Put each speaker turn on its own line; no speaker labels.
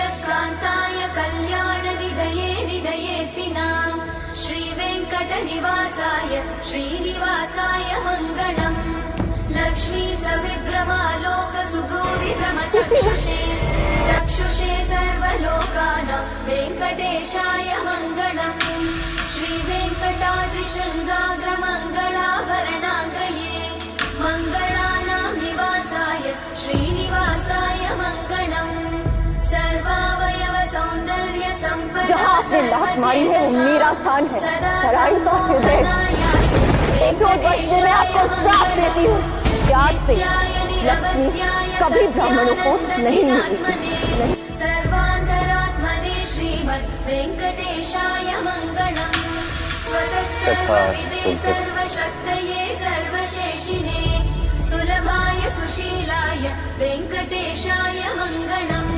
श्रियकान्ताय कल्याणनिधये निधयेतिनाम् श्रीवेङ्कटनिवासाय श्रीनिवासाय मङ्गलम् लक्ष्मी सविभ्रमालोकसुभ्रूविभ्रमचक्षुषे चक्षुषे सर्वलोकानां वेङ्कटेशाय मङ्गलम् श्रीवेङ्कटाद्रिशृङ्गाग्रमङ्गलाभरणाङ्गये मङ्गलानां निवासाय श्रीनिवासाय मङ्गलम् सर्वावयव सौन्दर्य संपदा
मीरा खान है सराय का हृदय मैं आपको श्राप देती हूँ प्यार से लक्ष्मी कभी ब्राह्मणों को नहीं मिलेगी
सर्वान्तरात्मने श्रीमद् वेङ्कटेशाय मङ्गलम् स्वतः सर्वविदे सर्वशक्तये सर्वशेषिने सुलभाय सुशीलाय वेङ्कटेशाय मङ्गलम्